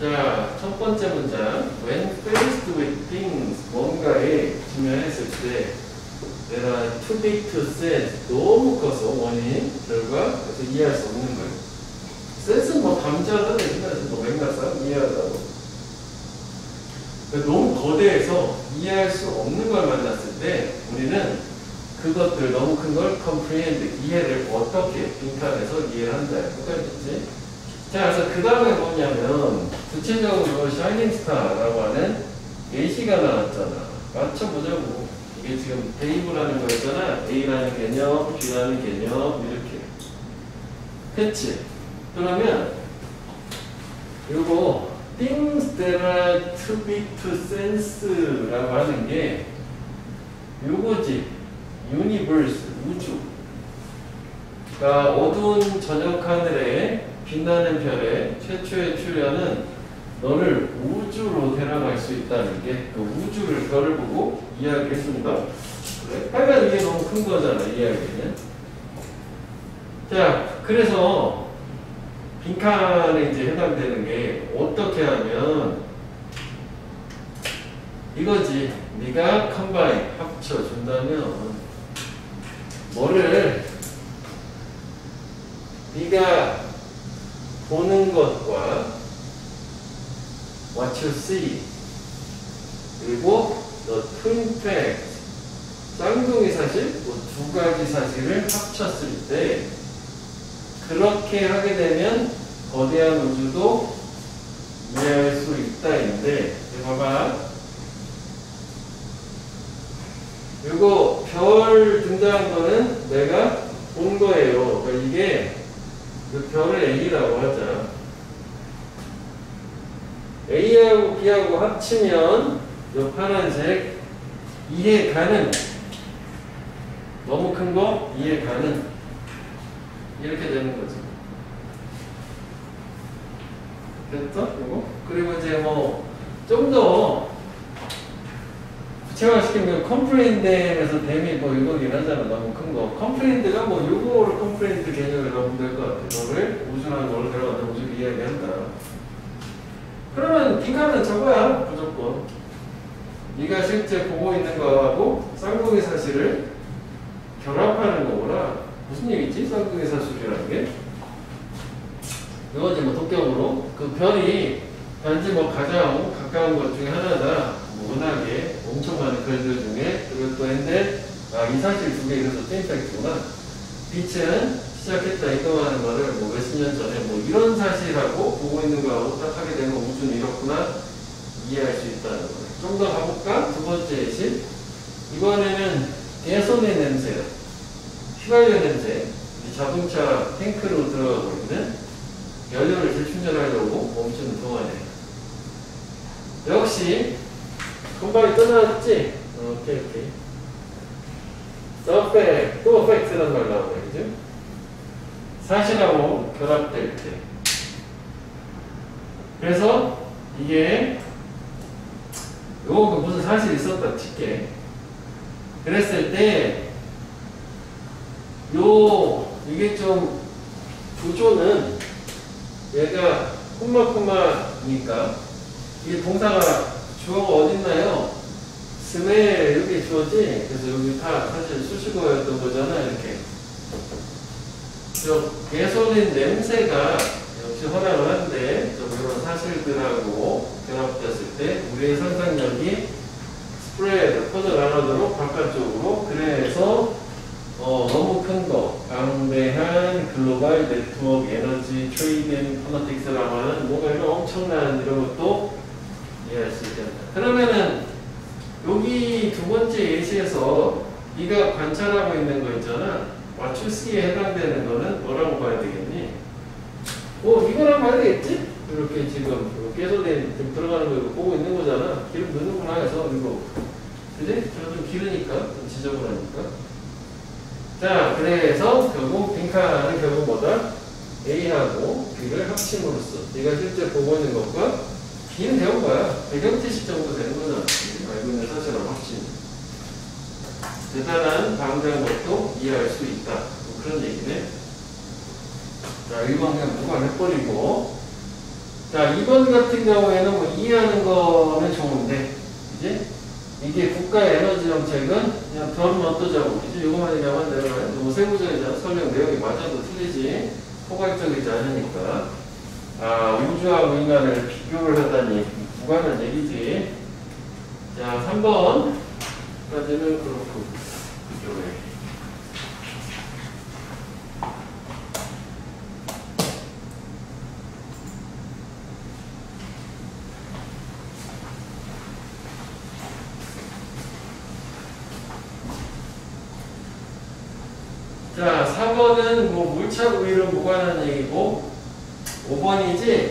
자, 첫 번째 문장. When faced with things, 뭔가에 직면했을 때, 내가 too big to sense, 너무 커서 원인, 결과, 그래서 이해할 수 없는 거예요. 센스는 뭐 감지하다 내지면서 뭐 맥락상 이해하다고. 너무 거대해서 이해할 수 없는 걸 만났을 때, 우리는 그것들 너무 큰 걸 comprehend, 이해를 어떻게 빈칸에서 이해를 한다. 똑같겠지? 자, 그래서 그 다음에 뭐냐면, 구체적으로 샤이닝 스타라고 하는 예시가 나왔잖아. 맞춰보자고. 이게 지금 데이브라는 거였잖아. A라는 개념, B라는 개념, 이렇게. 그치? 그러면, 요거, things that are too big to sense 라고 하는 게, 요거지. universe, 우주. 그러니까 어두운 저녁 하늘에 빛나는 별의 최초의 출현은 너를 우주로 데려갈 수 있다는 게 그 우주를 별을 보고 이야기했습니다. 그래? 하여간 이게 너무 큰 거잖아, 이야기는. 자, 그래서 빈칸에 이제 해당되는 게 어떻게 하면 이거지. 네가 컴바인 합쳐준다면 뭐를 네가 보는 것과 what you see 그리고 the twin fact 쌍둥이 사실 두 가지 사실을 합쳤을 때 그렇게 하게 되면 거대한 우주도 이해할 수 있다인데 봐봐 이거 별 등장한 거는 내가 본 거예요. 그러니까 이게 그 별을 A라고 하자. A하고 B하고 합치면 이 파란색 이해 가능. 너무 큰 거 이해 가능. 이렇게 되는 거죠. 됐어? 이거? 그리고 이제 뭐 좀 더 구체화시키면 컴프레인드에서 댐이 뭐 이거긴 하잖아. 너무 큰 거. 컴프레인드가 뭐 요거를 컴프레인드 개념이라고 보면 될 것 같아. 너를 우주라는 걸 들어가서 우주를 이야기한다. 그러면 빈칸은 저거야. 무조건. 네가 실제 보고 있는 거하고 쌍둥이 사실을 결합하는 거구나. 무슨 얘기지? 쌍둥이 사실이라는 게? 이거지 뭐 독경으로. 그 별이 단지 뭐 가장 가까운 것 중에 하나다. 워낙에 엄청 많은 별들 중에 그리고 또 했는데 이 사실 두 개 이래서 땡팩트구나. 빛은 시작했다 이동하는 거를 뭐 몇십 년 전에 뭐 이런 사실하고 보고 있는 거하고 딱 하게 되면 우주는 이렇구나 이해할 수 있다는 거예요. 좀 더 가볼까? 두 번째 예시. 이번에는 개손의 냄새야. 휘발유 냄새. 자동차 탱크로 들어가고 있는 연료를 재충전하려고 멈추는 동안에 역시 금방이 떠나왔지? 오케이. 서펙, 또 팩트라는 말 나오네, 그죠? 사실하고 결합될 때. 그래서 이게 요거 무슨 사실이 있었다 칠게. 그랬을 때 이게 좀 구조는 얘가 콤마니까 이게 동사가 주어가 어딨나요? 스멜 여기 주어지? 그래서 여기 다 사실 수식어였던 거잖아 이렇게. 저 개솔린 냄새가 역시 허락을 하는데 좀 이런 사실들하고 결합됐을 때 우리의 상상력이 스프레드 퍼져나가도록 바깥쪽으로 그래서 너무 큰 거 방대한 글로벌 네트워크 에너지 트레이딩 포너틱스라고 하는 뭔가 이런 엄청난 이런 것도 이해할 수 있겠다. 그러면은 여기 두 번째 예시에서 네가 관찰하고 있는 거 있잖아. what you see에 해당되는 거는 뭐라고 봐야 되겠니? 이거랑 봐야 되겠지? 이렇게 지금 깨소리 들어가는 거 이거 보고 있는 거잖아. 기름 넣는구나 해서 이거 그지? 좀 기르니까 좀 지저분하니까. 자, 그래서 결국 빈칸은 결국 뭐다? A하고 B를 합침으로써 네가 실제 보고 있는 것과 B는 배운 거야. 배경지식 정도 되는 거잖아. 알고 있는 사실을 확신. 대단한 방대한 것도 이해할 수 있다. 뭐 그런 얘기네. 자, 1번 그냥 무관해버리고 자, 2번 같은 경우에는 뭐 이해하는 거는 좋은데, 이제 이게 국가의 에너지 정책은 그냥 별은 어떠자고, 이제 이거만 얘기하면 내가 너무 세부적이잖아. 설명 내용이 맞아도 틀리지. 포괄적이지 않으니까. 아, 우주하고 인간을 비교를 하다니, 무관한 얘기지. 자, 3번까지는 그렇고, 그쪽에. 자, 4번은 뭐 물차 우위로 무관한 얘기고, 5번이지,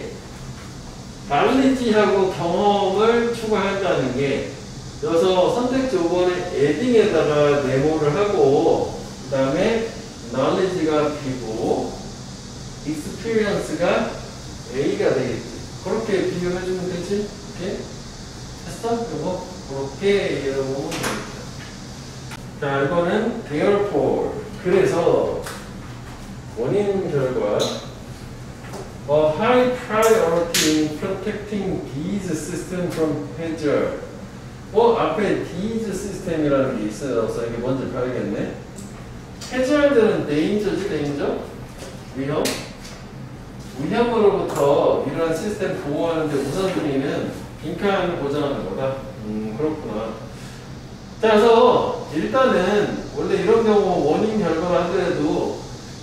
knowledge하고 경험을 추가한다는 게, 여기서 선택지 5번에 adding에다가 네모를 하고, 그 다음에 knowledge가 b고, experience가 a가 되겠지. 그렇게 비교해주면 되지? 오케이? 됐어? 그리고 그렇게 이해해보면 되겠다. 자, 이거는 therefore. 그래서 원인 결과 a high priority in protecting these systems from hazard. 앞에 these system이라는 게 있어서 이게 뭔지 봐야겠네. hazard는 danger지, danger? 위험? 위험으로부터 이러한 시스템 보호하는데 우선순위는 빈칸을 보장하는 거다. 그렇구나. 자, 그래서 일단은 원래 이런 경우 원인 결과를 하더라도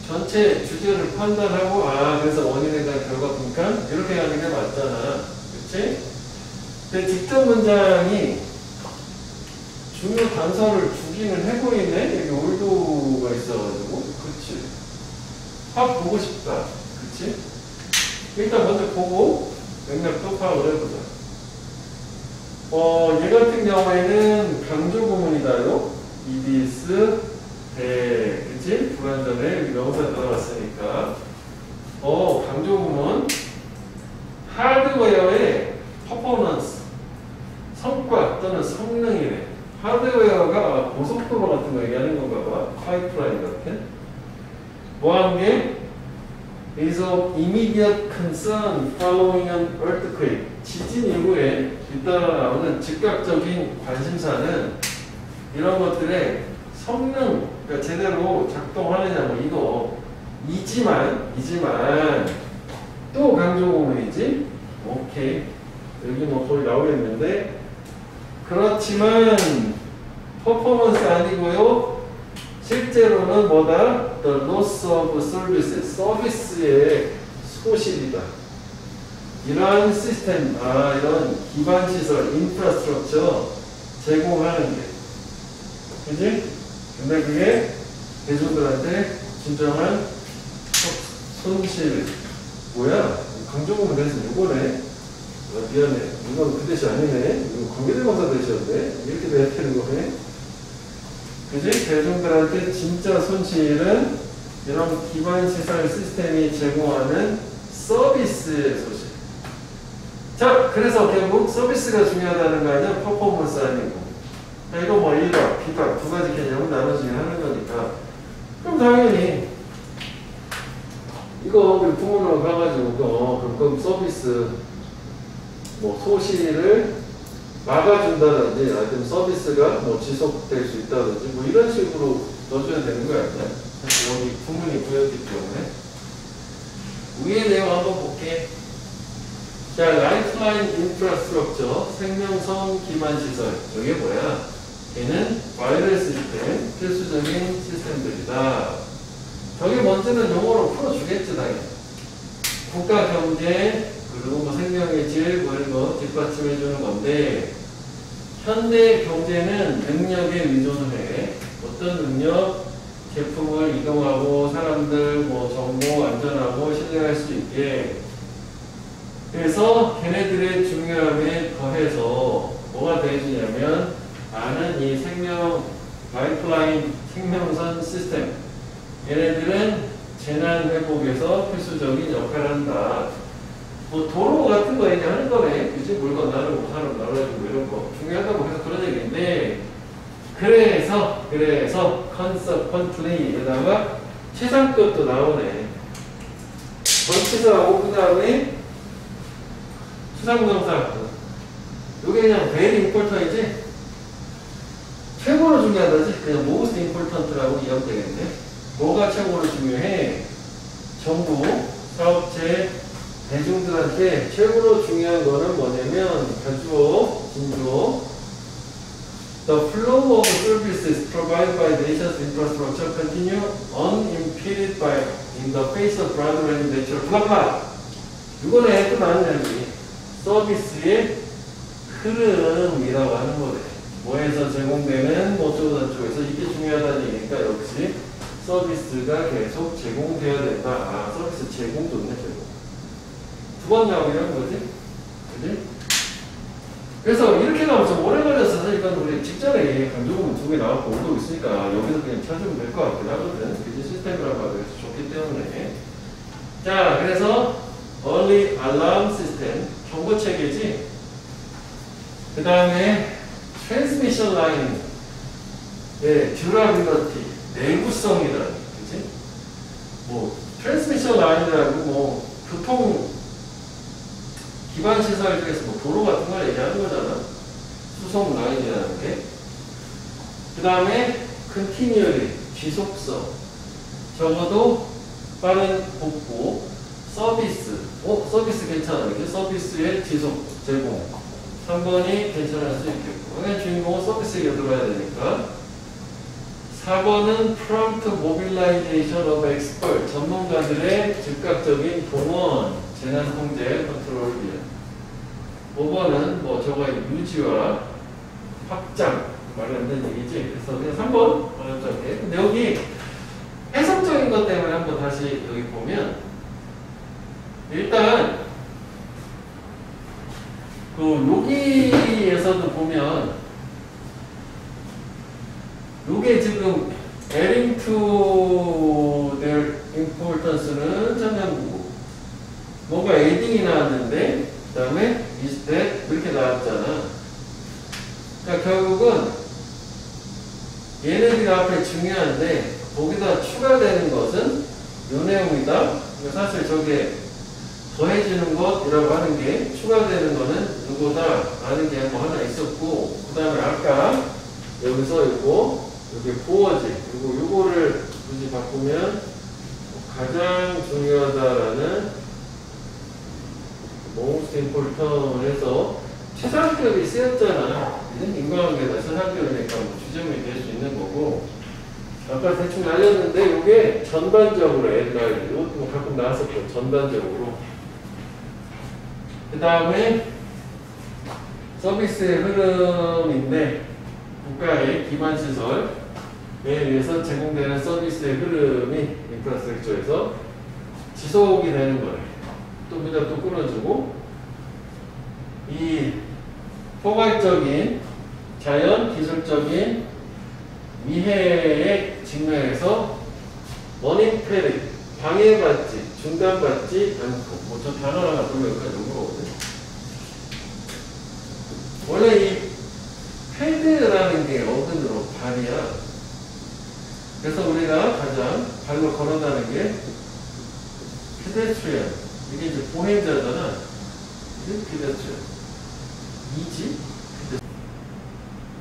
전체 주제를 판단하고 그래서 원인에 대한 결과 빈칸 이렇게 가는 게 맞잖아. 그치? 근데 직접 문장이 중요 단서를 주기는 해보이네. 여기 올도가 있어가지고. 그치? 확 보고 싶다. 그치? 일단 먼저 보고 맥락도 파악을 해보자. 얘 같은 경우에는 강조 구문이다요. EBS, 그치? 불완전해. 명사 들어갔으니까. 강조 구문. 하드웨어의 퍼포먼스. 성과 또는 성능이래. 하드웨어가 고속도로 같은 거 얘기하는 건가 봐. 파이프라인 같은. 뭐한 게? is of immediate concern following an earthquake. 지진 이후에 잇따라 나오는 즉각적인 관심사는 이런 것들의 성능, 그러니까 제대로 작동하느냐 뭐 이거 이지만 또 강조 구문이지. 오케이. 여기 뭐 거의 나오겠는데 그렇지만 퍼포먼스 아니고요. 실제로는 뭐다? The loss of service, 서비스의 소실이다. 이러한 시스템, 이런 기반 시설, 인프라스트럭처 제공하는 게, 그지? 근데 그게 대중들한테 진정한 손실, 뭐야? 강조구문 대신 이거네. 미안해. 이건 그 대시 아니네. 이거 관계대명사 대시였네. 이렇게 돼야 되는 거네. 그지? 대중들한테 진짜 손실은 이런 기반 시설 시스템이 제공하는 서비스의 소실. 자, 그래서 결국 서비스가 중요하다는 거 아니야? 퍼포먼스 아니고. 이거 뭐 A가, B가 두 가지 개념을 나눠주긴 하는 거니까. 그럼 당연히 이거 부문으로 가가지고 그럼 서비스 뭐 소실을 막아준다든지 아니면 서비스가 뭐 지속될 수 있다든지 뭐 이런 식으로 넣어줘야 되는 거야. 사실 여기 부문이 보였기 때문에 위의 내용 한번 볼게. 자, 라이프라인 인프라스트럭처 생명선 기반 시설. 이게 뭐야? 얘는 바이럴 시스템, 필수적인 시스템들이다. 저게 먼저는 용어로 풀어주겠지, 당연히. 국가 경제, 그리고 뭐 생명의 질, 뭐 이런 거 뒷받침해주는 건데, 현대 경제는 능력에 의존을 해. 어떤 능력? 제품을 이동하고 사람들, 뭐 정보 안전하고 신뢰할 수 있게. 그래서 걔네들의 중요함에 더해서 뭐가 더해지냐면 아는 이 생명 라이프라인 생명선 시스템 얘네들은 재난 회복에서 필수적인 역할을 한다. 뭐 도로 같은 거 얘기하는 거네. 그치? 물건 나르고 사람 나눠주고 이런 거 중요하다고 해서 그런 얘기인데 그래서 컨서컨트리에다가 최상급도 나오네. 전치사하고 그 다음에 추상부동사. 요게 그냥 very important이지? 최고로 중요하다지? 그냥 most important라고 이해하면 되겠네. 뭐가 최고로 중요해? 정부, 사업체, 대중들한테 최고로 중요한 거는 뭐냐면, 가주어, 진주어, The flow of services provided by the nation's infrastructure continue unimpeded by in the face of broader and natural blah blah. 이거는 또 나는 얘기. 서비스의 흐름이라고 하는 거네. 뭐에서 제공되는 뭐저쪽에서 이게 중요하다는 얘기니까 역시 서비스가 계속 제공돼야 된다. 아, 서비스 제공 좋네, 제공. 두 번 나오기라는 거지? 그지? 그래서 이렇게 나오면 좀 오래 걸렸어. 이건 우리 직전에 강조문 2개 나왔고 오고 있으니까 여기서 그냥 찾으면 될 것 같긴 하거든. 그지? 시스템이라고 하도 좋기 때문에. 자, 그래서 Early Alarm System, 경보 체계지. 그 다음에 Transmission Line, 네, Durability, 내구성이라는, 그지? 뭐 Transmission Line이라고 뭐 교통 기반 시설 중에서 뭐 도로 같은 걸 얘기하는 거잖아. 수송 라인이라는 게. 그 다음에 Continually, 지속성. 적어도 빠른 복구, 서비스. 서비스 괜찮아. 이게 서비스의 지속, 제공. 3번이 괜찮을 수 있겠고. 그냥 주인공은 서비스에 들어가야 되니까. 4번은 Prompt Mobilization of Expert. 전문가들의 즉각적인 동원, 재난 통제, 컨트롤을 위한. 5번은 뭐 저거 유지와 확장. 말이 안 되는 얘기지. 그래서 그냥 3번 어렵게. 근데 여기 해석적인 것 때문에 한번 다시 여기 보면 일단 여기에서도 보면 요게 지금 adding to their importance는 청양국어. 뭔가 adding이 나왔는데 그 다음에 is that 이렇게 나왔잖아. 그러니까 결국은 얘네들이 앞에 중요한데 거기다 추가되는 것은 요 내용이다. 그러니까 사실 저게 더해지는 것이라고 하는 게 추가되는 거는 누구다 라는 게 뭐 하나 있었고 그 다음에 아까 여기서 이거 여기 보어지 그리고 요거를 굳이 바꾸면 가장 중요하다라는 most important 해서 최상급이 쓰였잖아. 인과관계다 최상급이니까 뭐 주점이 될 수 있는 거고 아까 대충 알렸는데 이게 전반적으로 애들 이것도 뭐 가끔 나왔었고 전반적으로 그 다음에 서비스의 흐름인데 국가의 기반시설에 의해서 제공되는 서비스의 흐름이 인프라스트럭처에서 지속이 되는 거예요. 또 그냥 또 끊어주고 이 포괄적인 자연 기술적인 위해의 측면에서 머니테리 방해받지 중단받지 않고 뭐 저 단어 하나 돌려볼까 이거거든. 원래 이 패드라는 게 어근으로 발이야. 그래서 우리가 가장 발로 걸어다는 게 페데스트리언. 이게 이제 보행자잖아. 이게 페데스트리언. 이지?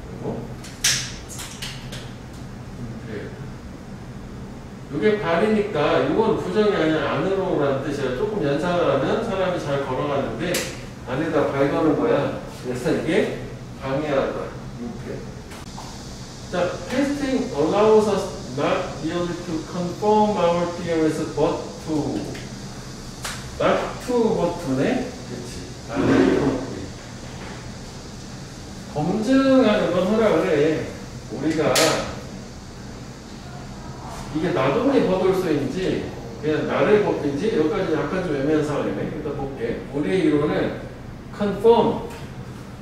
그리고 이게 발이니까 이건 부정이 아니라 안으로라는 뜻이야. 조금 연상을 하면 사람이 잘 걸어가는데 안에다 발 거는 거야. 그래서 이게 방해한다. 이렇게. 자, testing allows us not merely to confirm our theories but to not to but to네. 그렇지. 검증하는 건 허락을 해. 우리가 이게 나돈이 버돌소인지 그냥 나를 법인지 여기까지 약간 좀 애매한 상황이네. 일단 볼게. 우리의 이론은 confirm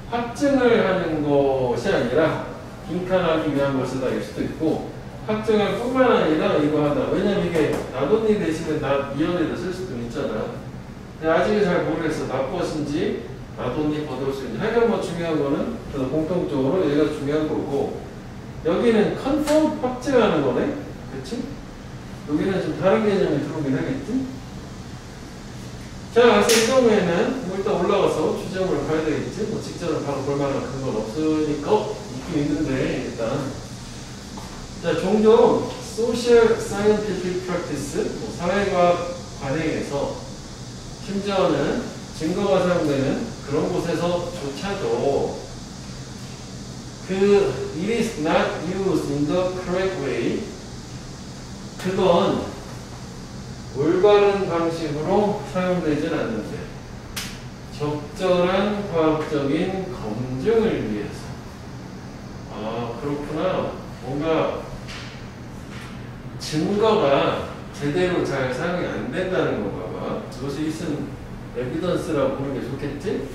확증을 하는 것이 아니라 빈칸하기 위한 것이다 일 수도 있고 확증할 뿐만 아니라 이거 하다. 왜냐면 이게 나돈이 대신에 이연에도 쓸 수도 있잖아. 근데 아직은 잘 모르겠어. 나것인지 나돈이 버돌소인지. 하여간 뭐 중요한 거는 공통적으로 얘가 중요한 거고 여기는 confirm 확증하는 거네. 그치? 여기는 좀 다른 개념이 들어오긴 하겠지? 자, 그래서 이 경우에는 뭐 일단 올라가서 주제 직전을 바로 볼 만한 그건 없으니까 있긴 있는데 일단 자 종종 Social Scientific Practice 사회과학 관행에서 심지어는 증거가 사용되는 그런 곳에서조차도 it is not used in the correct way 그건 올바른 방식으로 사용되진 않는데 적절한 과학적인 검증을 위해서 아 그렇구나 뭔가 증거가 제대로 잘 사용이 안 된다는 건가 봐 그것이 있은 에비던스라고 보는 게 좋겠지?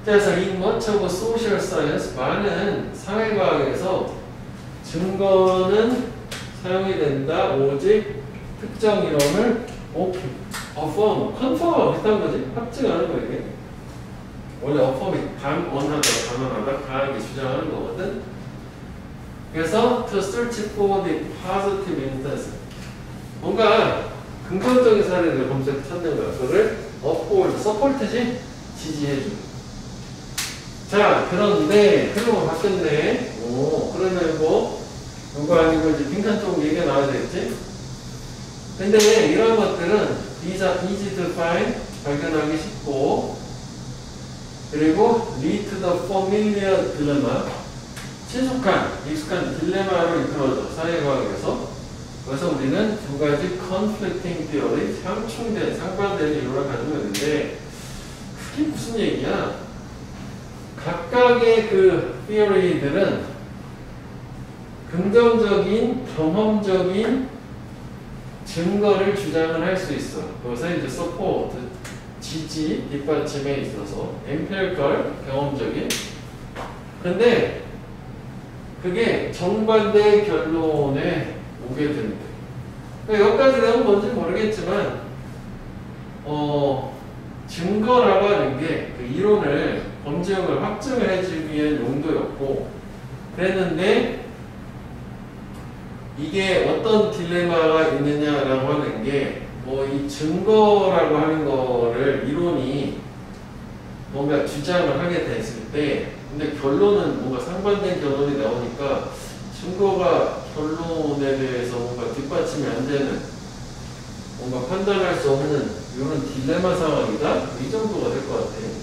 그래서 in much of social science 많은 사회과학에서 증거는 사용이 된다 오직 특정 이론을 affirm, confirm하고 비슷한 거지? 확증하는 거 이게 원래 affirm이 감언하다, 감언하다, 강하게 주장하는 거거든 그래서 to search for the positive evidence 뭔가 긍정적인 사례를 검색 찾는 거야 그거를 uphold, support지? 지지해주는 자 그런데 그러면 바뀌었네 오 그러면 뭐 누가 아니고 이제 빈칸 쪽 얘기가 나와야 되겠지? 근데 이런 것들은 easy to find 발견하기 쉽고 그리고 lead to the familiar dilemma 익숙한 딜레마로 이끌어져 사회과학에서 그래서 우리는 두 가지 conflicting theory 상충된 상반된 이론을 가지고 있는데 그게 무슨 얘기야? 각각의 그 theory들은 긍정적인 경험적인 증거를 주장을 할 수 있어. 그것을 이제 support, 지지, 뒷받침에 있어서 empirical, 경험적인. 근데 그게 정반대의 결론에 오게 된대. 그러니까 여기까지 내가 뭔지 모르겠지만 증거라고 하는 게 그 이론을 검증을 확증을 해주기 위한 용도였고 그랬는데 이게 어떤 딜레마가 있느냐라고 하는 게 뭐 이 증거라고 하는 거를 이론이 뭔가 주장을 하게 됐을 때 근데 결론은 뭔가 상반된 결론이 나오니까 증거가 결론에 대해서 뭔가 뒷받침이 안 되는 뭔가 판단할 수 없는 이런 딜레마 상황이다? 이 정도가 될 것 같아요.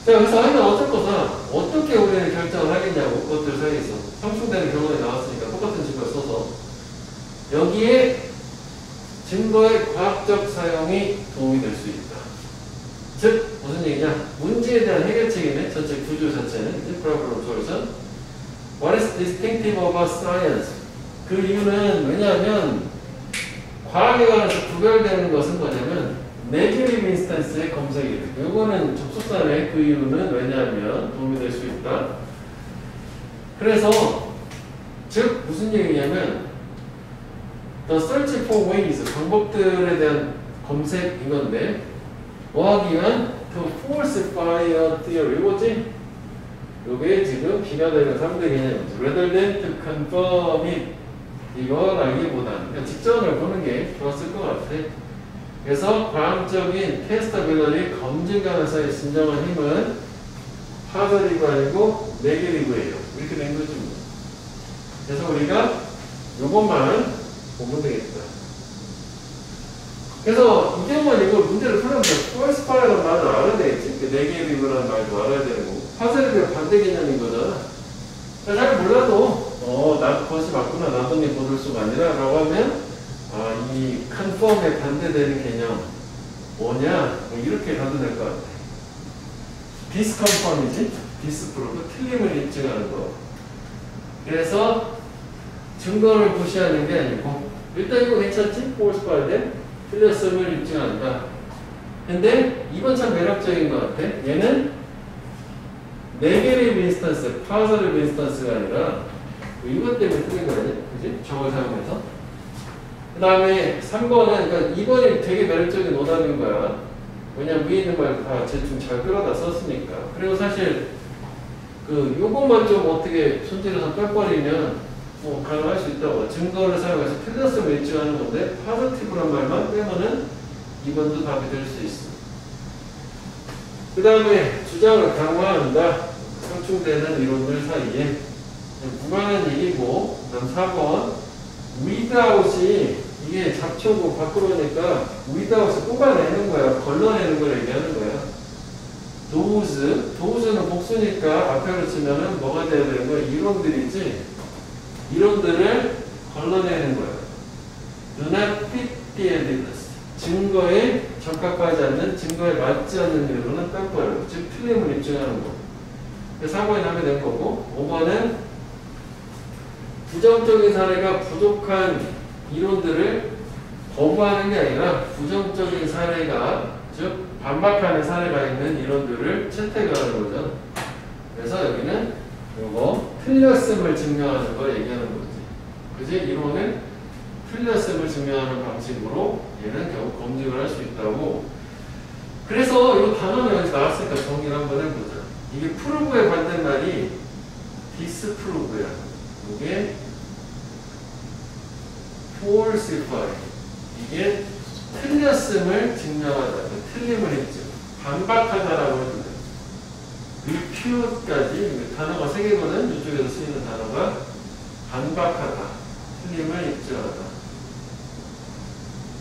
자, 그래서 하여간 어쩔 거사 어떻게 우리는 결정을 하겠냐고 그것들 사이에서 상충되는 결론이 나왔으니까 똑같은 증거를 써서 여기에 증거의 과학적 사용이 도움이 될 수 있다. 즉 무슨 얘기냐? 문제에 대한 해결책이네. 전체 구조 자체는 problem solution. What is distinctive about science? 그 이유는 왜냐하면 과학에 관해서 구별되는 것은 뭐냐면 네게티브 인스턴스의 검색이에요. 이거는 접속사네. 그 이유는 왜냐하면 도움이 될 수 있다. 그래서 즉 무슨 얘기냐면 The search for ways 방법들에 대한 검색인 건데 뭐 하기 위한 to falsify a theory 이거지? 요게 지금 비교되는 3대 개념이죠. Rather than to confirm it 이거라기보다는 그러니까 직전을 보는 게 좋았을 것 같아. 그래서 과학적인 테스터빌러리 검증 가능성의 진정한 힘은 파저리가 아니고 네게티브예요. 이렇게 된 거죠. 그래서 우리가 요것만 보면 되겠다. 그래서 이제만 이걸 문제를 풀면 falsify라는 말을 알아야 되겠지. 네게티브라는 말도 알아야 되고 파저리가 반대 개념인 거잖아. 잘 몰라도 나 그것이 맞구나 나도니 보들 수가 아니라 라고 하면 이 컨펌에 반대되는 개념 뭐냐 뭐 이렇게 가도 될 것 같아. 디스컨펌이지 디스프로브 틀림을 입증하는 거. 그래서 증거를 무시하는 게 아니고 일단 이거 괜찮지? falsify인데 틀렸음을 입증한다. 근데 이건 참 매력적인 것 같아. 얘는 네게티브 인스턴스, 파저리브 인스턴스가 아니라 이것 때문에 틀린 거 아니야? 그지? 저걸 사용해서. 그 다음에 3번은, 그러니까 2번이 되게 매력적인 오답인 거야. 왜냐면 위에 있는 말 다 대충 잘 끌어다 썼으니까. 그리고 사실, 요것만 좀 어떻게 손질해서 빼버리면 뭐 가능할 수 있다고. 증거를 사용해서 틀렸음을 입증하는 건데, 파저티브란 말만 빼면은 2번도 답이 될 수 있어. 그 다음에 주장을 강화한다. 상충되는 이론들 사이에 무관한 얘기고, 그 다음 4번 without이 이게 잡초고 밖으로니까 without을 뽑아내는 거야. 걸러내는 걸 얘기하는 거야. does는 복수니까 앞에 붙이면은 뭐가 돼야 되는 거야? 이론들이지. 이론들을 걸러내는 거야. do not fit the evidence. 증거에 적합하지 않는, 증거에 맞지 않는 이론은 깜빡이고, 즉 틀림을 입증하는 거. 4번이 하게 된 거고, 5번은 부정적인 사례가 부족한 이론들을 거부하는 게 아니라 부정적인 사례가, 즉 반박하는 사례가 있는 이론들을 채택하는 거죠. 그래서 여기는 이거 틀렸음을 증명하는 걸 얘기하는 거지. 그지? 이론은 틀렸음을 증명하는 방식으로 얘는 결국 검증을 할 수 있다고. 그래서 이 단어는 여기서 나왔으니까 정리를 한번 해보자. 이게 프루브의 반대말이 디스프루브야. 이게 falsify. 이게 틀렸음을 증명하다. 틀림을 입증. 반박하다라고 해도 돼. refute까지 단어가 3개거든. 이쪽에서 쓰이는 단어가 반박하다. 틀림을 입증하다.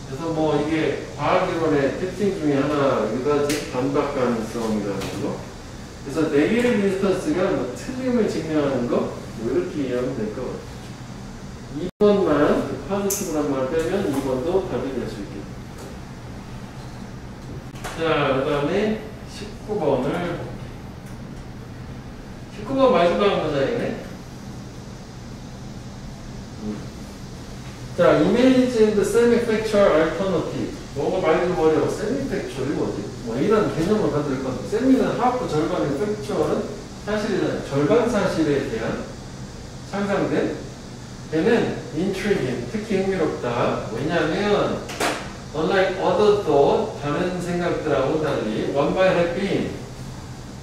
그래서 뭐 이게 과학이론의 특징 중에 하나이기도 하지. 반박 가능성이라는 거. 그래서 네게티브 인스턴스가 뭐 틀림을 증명하는 거 뭐 이렇게 이해하면 될 것 같아요. 2번만 파지티브란 말 빼면 2번도 답이 될 수 있겠다. 자, 그 다음에 19번을 볼게요. 19번 마지막 문장이네. 자, image and semi-factual alternative. 뭐가 많이 좀 어려워. semi-factual이 뭐지? 뭐 이런 개념을 가지고 있거든. semi는 하프 절반인 factual은 사실이잖아요. 절반 사실에 대한 상상된. 얘는 intriguing, 특히 흥미롭다. 왜냐하면 unlike other thought, 다른 생각들하고 달리 one by have been.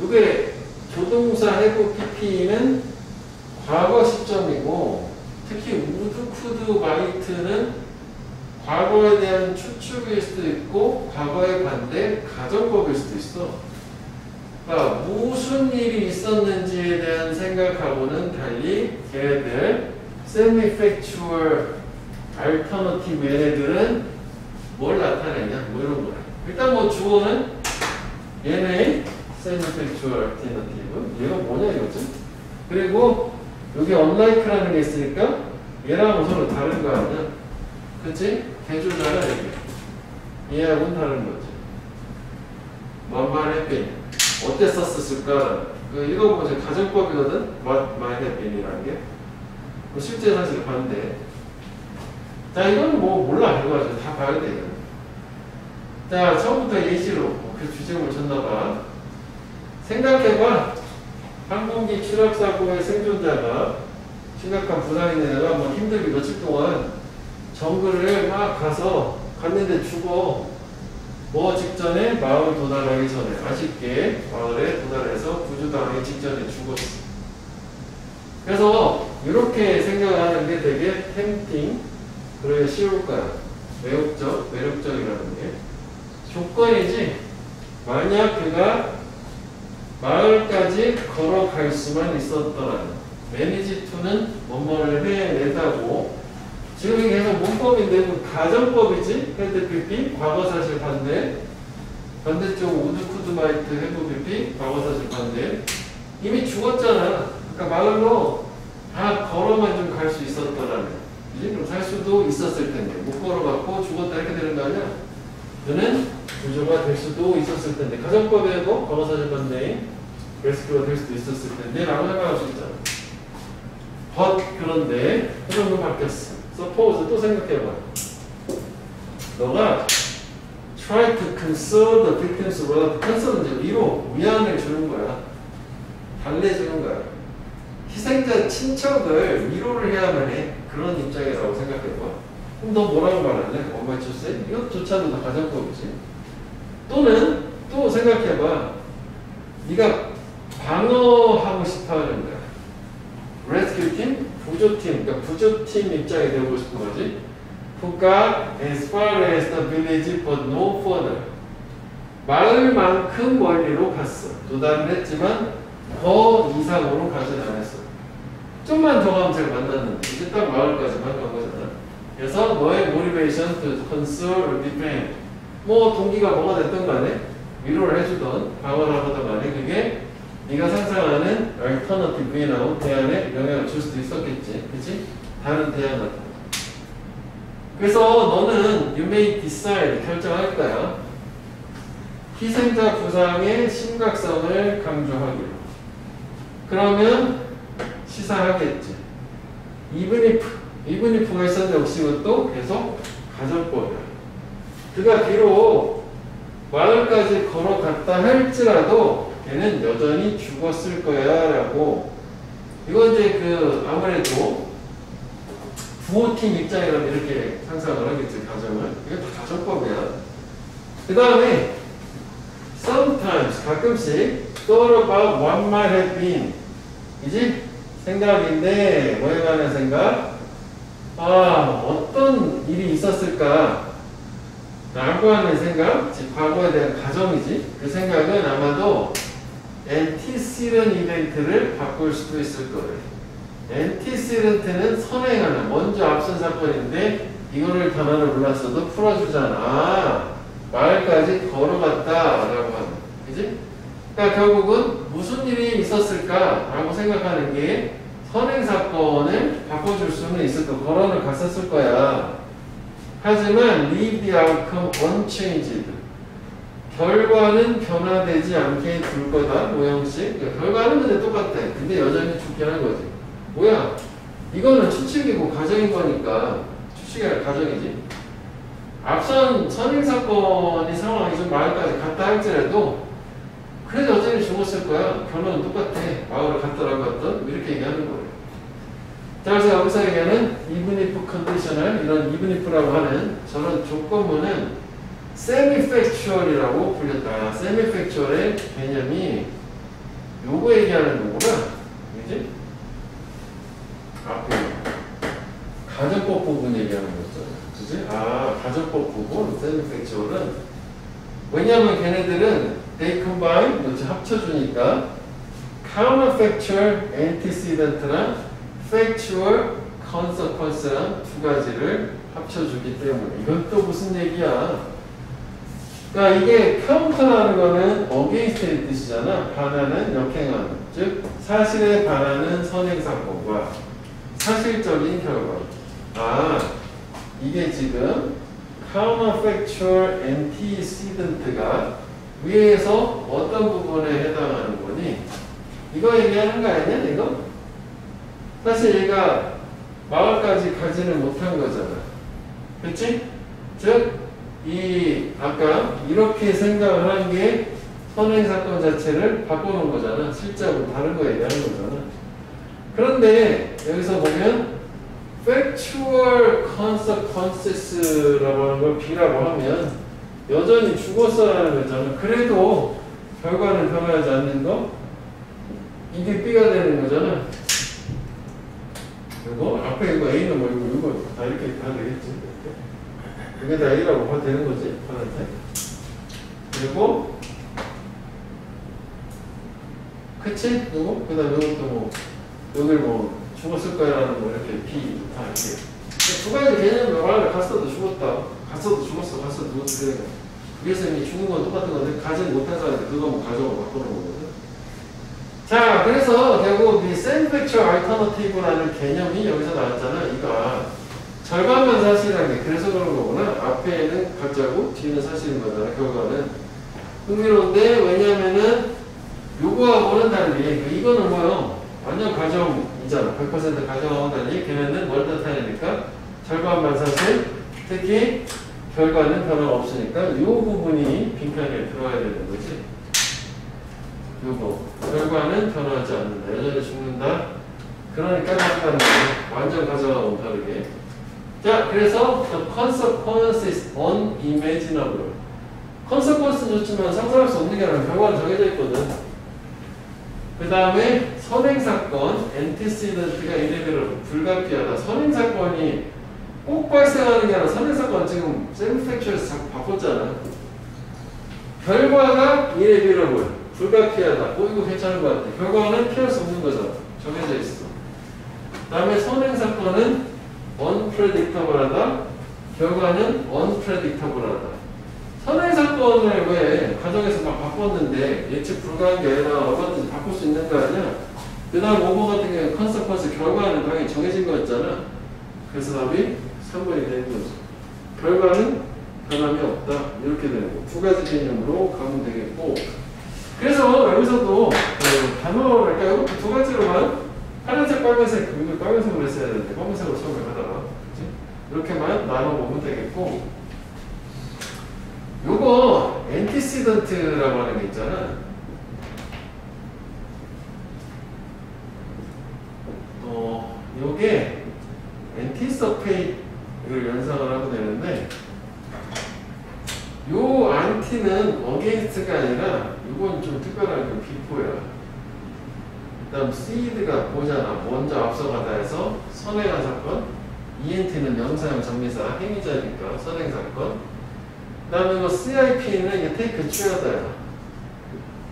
이게 조동사 have pp는 과거 시점이고, 특히 would, could, might는 과거에 대한 추측일 수도 있고 과거의 반대 가정법일 수도 있어. 그러니까 무슨 일이 있었는지에 대한 생각하고는 달리 걔네들 semi-factual alternative 얘네들은 뭘 나타내냐? 뭐 이런 거야. 일단 뭐 주어는 얘네 semi-factual alternative. 얘가 뭐냐 이거지? 그리고 여기 unlike라는 게 있으니까 얘랑 서로 다른 거 아니야? 그치? 개조잖아 이게. 얘하고는 다른 거지. 만만 해빈. 어때 썼을까? 그 읽어보면 가정법이거든? What might have been이라는 게. 실제 사실 반대. 자, 이건 뭐 몰라. 이거 가지고 다 봐야 돼. 자, 처음부터 예시로 그 주제를 쳤나봐. 생각해봐. 항공기 추락사고의 생존자가 심각한 부상이 내다가 뭐 힘들게 며칠 동안 정글을 막 가서 갔는데 죽어. 뭐 직전에 마을 도달하기 전에 아쉽게 마을에 도달해서 구조당하기 직전에 죽었어. 그래서 이렇게 생각하는 게 되게 템팅, 그래 쉬울 거야. 매력적이라는 게 조건이지. 만약 그가 마을까지 걸어갈 수만 있었더라면 매니지 투는 뭐뭐를 해내다고. 지금 이게 계속 문법인데 뭐 가정법이지. 헤드 PP 과거 사실 반대. 반대쪽 우드 쿠드 마이트 헤브 PP 과거 사실 반대. 이미 죽었잖아. 그러니까 마을로 다 걸어만 좀 갈 수 있었더라면 이제 좀 살 수도 있었을 텐데 못 걸어갖고 죽었다 이렇게 되는 거 아니야? 그는 구조가 될 수도 있었을 텐데 가정법에도 과거 사실 반대인 레스큐가 될 수도 있었을 텐데 라고 생각할 수 있잖아. but 그런데 흐름이 바뀌었어. suppose 또 생각해봐. 너가 try to console the victim's wrath. console은 이제 위안을 주는 거야. 달래주는 거야. 희생자 친척을 위로를 해야만 해. 그런 입장이라고 생각해봐. 그럼 너 뭐라고 말할래? 엄마 주세? 이것조차도 다 가정법이지. 또는 또 생각해봐. 네가 방어하고 싶어 하는 거야. rescue team? 구조팀. 그러니까 구조팀 입장이 되고 싶은 거지. who got as far as the village but no further. 마을만큼 멀리로 갔어. 도달을 했지만 더 이상으로 가진 않았어. 좀만 더 가면 제가 만났는데 이제 딱 마을까지만 간 거잖아. 그래서 너의 motivation to console or defend 뭐 동기가 뭐가 됐든 간에 위로를 해주던 방어를 하던 간에 그게 네가 상상하는 alternative V나 대안에 영향을 줄 수도 있었겠지. 그치? 다른 대안 같은 거. 그래서 너는 you may decide 결정할 거야. 희생자 부상의 심각성을 강조하기로. 그러면 시사하겠지. even if가 있었는데 역시 이것도 계속 가정법이야. 그가 비록 마을까지 걸어갔다 할지라도 걔는 여전히 죽었을 거야 라고. 이건 이제 아무래도 부호팀 입장이라면 이렇게 상상을 하겠지, 가정을. 이게 다 가정법이야. 그 다음에 sometimes 가끔씩 thought about what might have been. 이지? 생각인데 뭐에 관한 생각? 어떤 일이 있었을까? 라고 하는 생각, 즉 과거에 대한 가정이지. 그 생각은 아마도 antecedent 이벤트를 바꿀 수도 있을 거예요. antecedent는 선행하는, 먼저 앞선 사건인데 이거를 단어를 몰랐어도 풀어주잖아. 마을까지 걸어갔다라고 하는, 그지? 그러니까 결국은 무슨 일이 있었을까라고 생각하는 게 선행 사건을 바꿔줄 수는 있을 거. 걸어는 갔었을 거야. 하지만 leave the outcome unchanged. 결과는 변화되지 않게 둘 거다. 모형식. 그러니까 결과는 근데 똑같아. 근데 여전히 죽게 하는 거지. 뭐야? 이거는 추측이고 가정인 거니까. 추측이 아니라 가정이지. 앞선 선행 사건이 상황이 좀 마을까지 갔다 할지라도 그래도 여전히 죽었을 거야. 결론은 똑같아. 마을을 갔다라고 했던 이렇게 얘기하는 거예요. 자, 그래서 여기서 얘기하는 even if conditional, 이런 even if라고 하는 저런 조건문은 semi-factual이라고 불렸다. semi-factual의 개념이 요거 얘기하는 거구나. 그지? 앞에 가정법 부분 얘기하는 거죠. 그지? 가정법 부분, semi-factual은 왜냐하면 걔네들은 they combine, 그렇지, 합쳐주니까 counterfactual antecedent랑 factual consequence랑 두 가지를 합쳐주기 때문에. 이건 또 무슨 얘기야? 그러니까 이게 counter라는 거는 against의 뜻이잖아. 반하는, 역행하는. 즉 사실에 반하는 선행사건과 사실적인 결과. 이게 지금 counterfactual antecedent가 위에서 어떤 부분에 해당하는 거니? 이거 얘기하는 거 아니냐, 이거? 사실 얘가 마을까지 가지는 못한 거잖아. 그치? 즉, 아까 이렇게 생각을 한 게 선행사건 자체를 바꿔놓은 거잖아. 실제하고 다른 거 얘기하는 거잖아. 그런데 여기서 보면 factual consequences라고 하는 걸 B라고 하면 여전히 죽었어라는 거잖아. 그래도 결과는 변하지 않는 거? 이게 B가 되는 거잖아. 이거 앞에 이거 A는 뭐고 이거 다 이렇게 다 되겠지. 이게 다 A라고 봐도 되는 거지. 파란색. 그리고 그치? 이거? 그 다음에 이것도 뭐 여길 뭐 죽었을 거야라는 뭐 이렇게 B 다 이렇게 두 가지 개념으로 말하면 갔어도 죽었다. 갔어도 죽었어. 갔어도 죽었어. 그래서 이미 죽은 건 똑같은 건데 가진 못한 사람한테 그거 뭐 가져오고 바꾸는 거거든. 자, 그래서 결국 이 semi-factual alternative라는 개념이 여기서 나왔잖아. 이거 절반만 사실한 게 그래서 그런 거구나. 앞에는 가짜고 뒤는 사실인 거잖아. 결과는 흥미로운데 왜냐면은 요거하고는 달리 이거는 뭐요? 완전 가정이잖아. 100% 가정하고 달리 걔네는 뭘 나타내니까 절반만 사실, 특히 결과는 변화가 없으니까 요 부분이 빈칸에 들어가야 되는 거지. 요거 결과는 변하지 않는다. 여전히 죽는다. 그러니까 나타나는 거지. 완전 가정하고 다르게. 자, 그래서 the consequence is unimaginable. consequence는 좋지만 상상할 수 없는 게 아니라 결과는 정해져 있거든. 그 다음에 선행사건, antecedent가 inevitable, 불가피하다. 선행사건이 꼭 발생하는 게 아니라 선행사건 지금 semi-factual에서 자꾸 바꿨잖아. 결과가 irreversible, 불가피하다. 이거 괜찮은 것 같아. 결과는 피할 수 없는 거잖아. 정해져 있어. 그 다음에 선행사건은 unpredictable하다. 결과는 unpredictable하다. 선행사건을 왜 가정에서 막 바꿨는데 예측 불가한 게 아니라 얼마든지 바꿀 수 있는 거 아니야? 그 다음 5번 같은 경우에 컨세퀀스 결과는 당연히 정해진 거였잖아. 그래서 답이 3번이 되는 거죠. 결과는 변함이 없다. 이렇게 되는 거. 두 가지 개념으로 가면 되겠고. 그래서 여기서도 단어랄까 이거 두 가지로만 파란색, 빨간색, 이걸 빨간색으로 했어야 되는데 검은색으로 처음에 하다가 그치? 이렇게만 나눠보면 되겠고. 요거 엔티시던트라고 하는 게 있잖아. 요게 엔티서페이트를 연상을 하고 되는데 요 안티는 어게인스트가 아니라 이건 좀 특별한 게 비포야. 그 다음 seed가 보잖아. 먼저 앞서가다 해서 선행한 사건. ENT는 명사형 정미사 행위자니까 선행사건. 그 다음에 뭐 CIP는 이게 take 취하다야.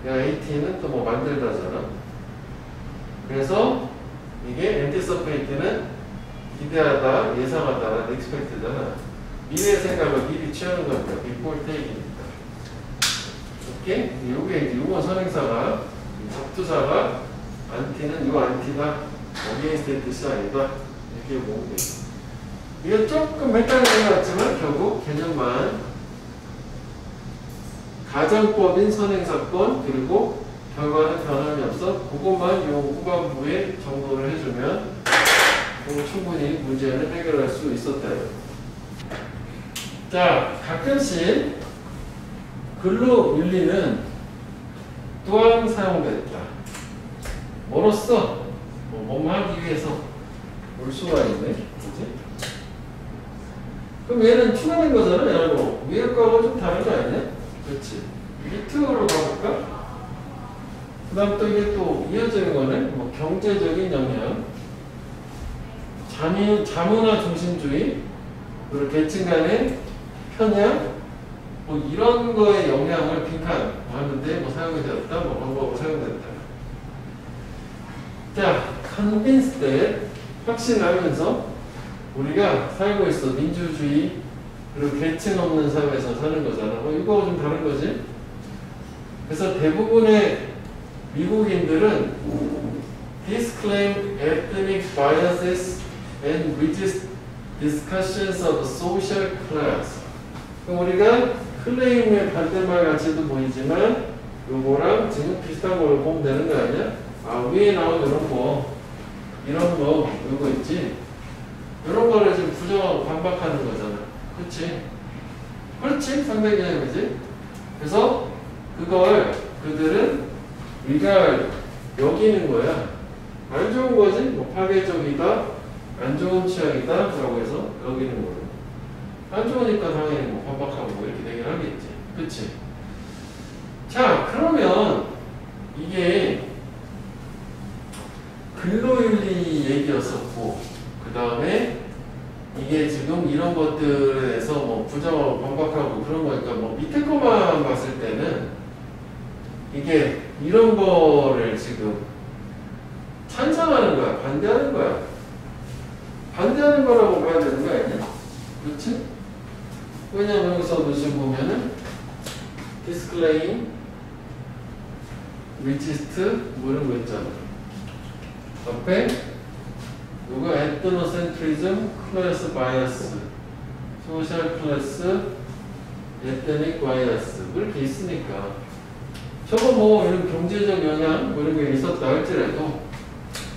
AT는 또 뭐 만들다잖아. 그래서 이게 anticipat는 기대하다, 예상하다, expect잖아. 미래 생각을 미리 취하는 겁니다. before take이니까. 오케이? 요게 이제 요건 선행사가 접두사가 안티는 요 안티가 against의 뜻이 아니다. 이렇게 보면 돼. 이게 조금 헷갈리는 것 같지만 결국 개념만 가정법인 선행사건 그리고 결과는 변함이 없어. 그것만 요 후반부에 정도를 해주면 충분히 문제는 해결할 수 있었다. 자, 가끔씩 근로윤리는 또한 사용됐다. 뭐로써? 뭐뭐 하기 위해서 올 수가 있네. 그치? 그럼 얘는 추가된 거잖아. 얘하고 위에 거하고 좀 다른 거 아니냐? 그렇지. 밑으로 가볼까? 그 다음 또 이게 또 이어지는 거는 뭐 경제적인 영향, 자문화 중심주의, 그리고 계층 간의 편향, 뭐 이런 거에 영향을 빈칸하는데 뭐 사용이 되었다, 뭐 방법으로 사용됐다. 자, convinced that 확신하면서 우리가 살고 있어. 민주주의, 그리고 계층 없는 사회에서 사는 거잖아. 이거 좀 다른 거지? 그래서 대부분의 미국인들은 disclaim ethnic biases and resist discussions of social class. 그럼 우리가 클레임의 반대말 같이도 보이지만 요거랑 지금 비슷한 걸 보면 되는 거 아니야? 아, 위에 나온 이런 거 요거 있지? 이런 거를 지금 부정하고 반박하는 거잖아. 그렇지? 그렇지? 상대 개념이지? 그래서 그걸 그들은 우리가 여기는 거야. 안 좋은 거지? 뭐 파괴적이다, 안 좋은 취향이다 라고 해서 여기는 거야. 안 좋으니까 당연히 뭐 반박하고 뭐 이렇게 되긴 하겠지. 그치? 자, 그러면 이게 근로윤리 얘기였었고, 그 다음에 이게 지금 이런 것들에 대해서 뭐 부정하고 반박하고 그런 거니까 뭐 밑에 거만 봤을 때는 이게 이런 거를 지금 찬성하는 거야, 반대하는 거야. 반대하는 거라고 봐야 되는 거 아니야? 그렇지? 왜냐면 여기서도 지금 보면은 disclaim, resist 뭐 이런 거 있잖아. 앞에 요거 ethnocentrism, class bias, social class, ethnic bias 이렇게 있으니까 저거 뭐 이런 경제적 영향 뭐 이런 게 있었다 할지라도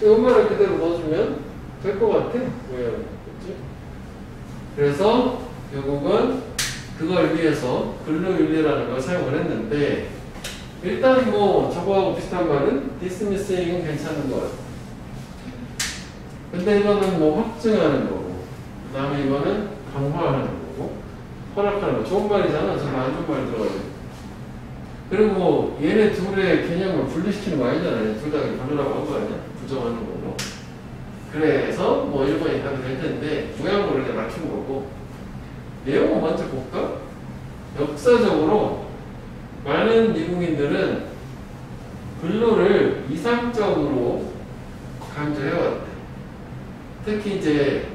음악을 그대로 넣어주면 될 것 같아. 왜? 그치? 그래서 결국은 그걸 위해서 근로윤리라는 걸 사용을 했는데 일단 뭐 저거하고 비슷한 말은 dismissing은 괜찮은 것 같아. 근데 이거는 뭐 확증하는 거고, 그 다음에 이거는 강화하는 거고, 허락하는 거. 좋은 말이잖아. 저거 안 좋은 말 들어가야 돼. 그리고 뭐 얘네 둘의 개념을 분리시키는 거 아니잖아요. 둘 다 별로라고 한 거 아니야? 부정하는 거고. 그래서 뭐 1번이 답이 될 텐데, 모양으로 이렇게 맞춘 거고, 내용을 먼저 볼까? 역사적으로 많은 미국인들은 근로를 이상적으로 강조해왔대. 특히 이제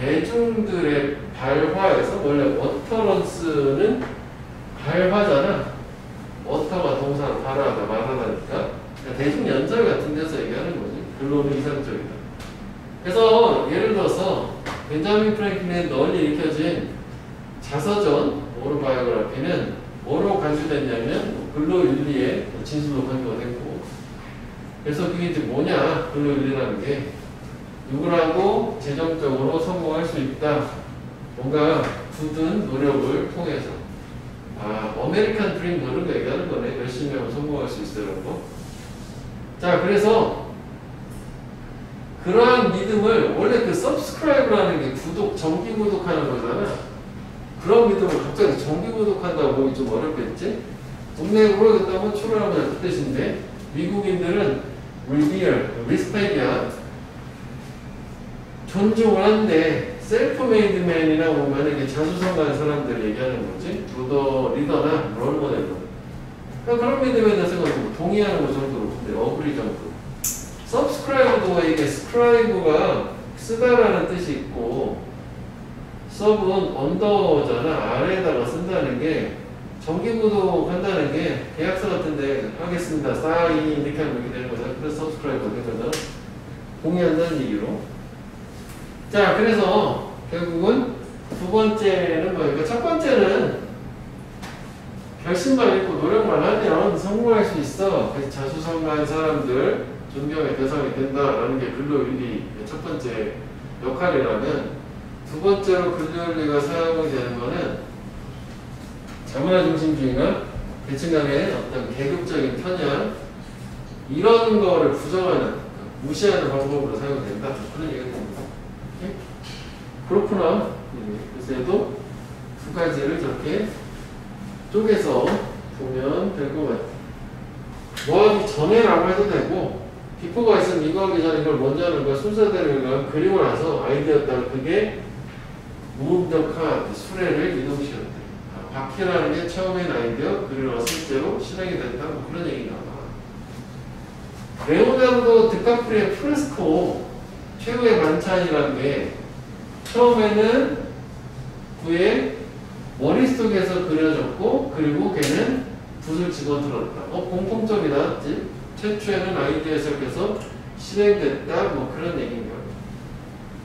대중들의 발화에서 원래 어터런스는 발화잖아. 어터가 동사로 발화하다 말하다니까. 그러니까 대중 연설 같은 데서 얘기하는 거지. 근로는 이상적이다. 그래서 예를 들어서 벤자민 프랭클린의 널리 읽혀진 자서전 오토바이오그래피는 뭐로 간주됐냐면 근로윤리의 진술로 간주가 됐고, 그래서 그게 이제 뭐냐, 근로윤리라는 게 누구라도 재정적으로 성공할 수 있다. 뭔가 굳은 노력을 통해서. 아메리칸 드림 그런 거 얘기하는 거네. 열심히 하면 성공할 수 있으라는 거. 자, 그래서 그러한 믿음을, 원래 그 subscribe라는 게 구독, 정기 구독하는 거잖아. 그런 믿음을 갑자기 정기 구독한다고 보기 좀 어렵겠지? 동네구로 그다음에 출연하면 그 뜻인데, 미국인들은 revere, respect이야. 존중을 한데, 셀프메이드 맨이나 보면 이렇게 자수성가한 사람들 얘기하는 거지. 리더나 롤모델로. 그러니까 그런 믿음에 대해서 뭐 동의하는 거 정도로, 근데 어그리 정도. subscribe도 이게 scribe가 쓰다라는 뜻이 있고, sub은 언더잖아. 아래에다가 쓴다는 게, 정기구독 한다는 게 계약서 같은데 하겠습니다. 사인 이렇게 하면 이렇게 되는 거잖아. 그래서 subscribe가 되는 거잖아. 동의한다는 얘기로. 자, 그래서 결국은 두 번째는 뭐니까, 첫 번째는 결심만 있고 노력만 하면 성공할 수 있어. 그래서 자수성가한 사람들 존경의 대상이 된다라는 게 근로윤리의 첫 번째 역할이라면, 두 번째로 근로윤리가 사용이 되는 거는 자문화중심주의나 계층 간의 어떤 계급적인 편향, 이런 거를 부정하는, 무시하는 방법으로 사용된다. 그런 얘기가 됩니다. 오케이? 그렇구나. 그래서 얘도 두 가지를 저렇게 쪼개서 보면 될 것 같아. 뭐 하기 전에라고 해도 되고, 비포가 있으면 이거 하기 전에 이걸 먼저 하는 거야. 순서대로 그리고 나서 아이디어였다가 그게 move the card, 수레를 이동시켰대. 바퀴라는 게 처음엔 아이디어, 그리고 실제로 실행이 됐다. 뭐 그런 얘기가 나와. 레오나르도 드카프리의 프레스코, 최후의 만찬이라는 게 처음에는 그의 머릿속에서 그려졌고, 그리고 걔는 붓을 집어들었다. 공통점이 나왔지? 최초에는 아이디어 시작해서 실행됐다. 뭐 그런 얘기인 거야.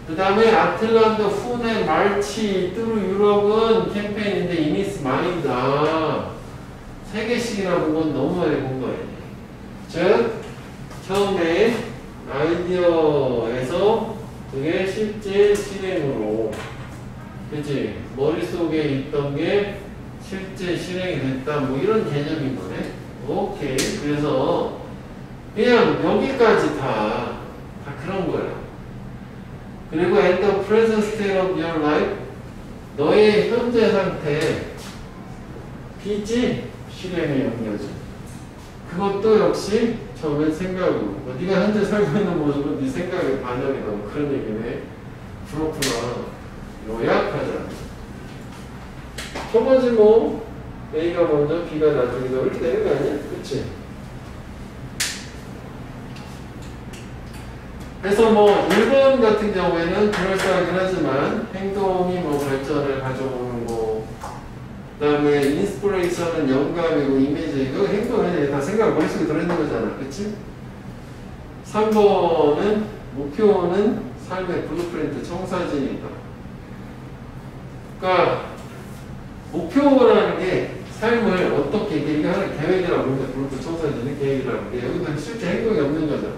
그 다음에 아틀란드 후네 말치 뚜루 유럽은 캠페인인데 이니스 마인드. 세 개씩이나 본 건 너무 많이 본 거예요. 즉 처음에 아이디어에서 그게 실제 실행으로, 그치? 머릿속에 있던 게 실제 실행이 됐다. 뭐 이런 개념인 거네. 오케이. 그래서 그냥 여기까지 다 그런 거야. 그리고 at the present state of your life, 너의 현재 상태, 비지 실행에 연결져. 그것도 역시 처음엔 생각으로. 네가 현재 살고 있는 모습은 네 생각의 반영이다. 뭐 그런 얘기네. 그렇구나. 요약하자. 첫 번째 뭐 A가 먼저 B가 나중에 이렇게 되는 거 아니야? 그치? 그래서 뭐 1번 같은 경우에는 그럴싸하긴 하지만 행동이 뭐 발전을 가져오는 거, 그 다음에 인스피레이션은 영감이고 이미지고, 행동은 다 생각 머릿속에 들어있는 거잖아. 그치? 3번은 목표는 삶의 블루프린트, 청사진이다. 그러니까 목표라는 게 삶을 어떻게, 이게 하나의 계획이라고 하는데, 블루프린트 청사진은 계획이라는 게 여기서 실제 행동이 없는 거잖아.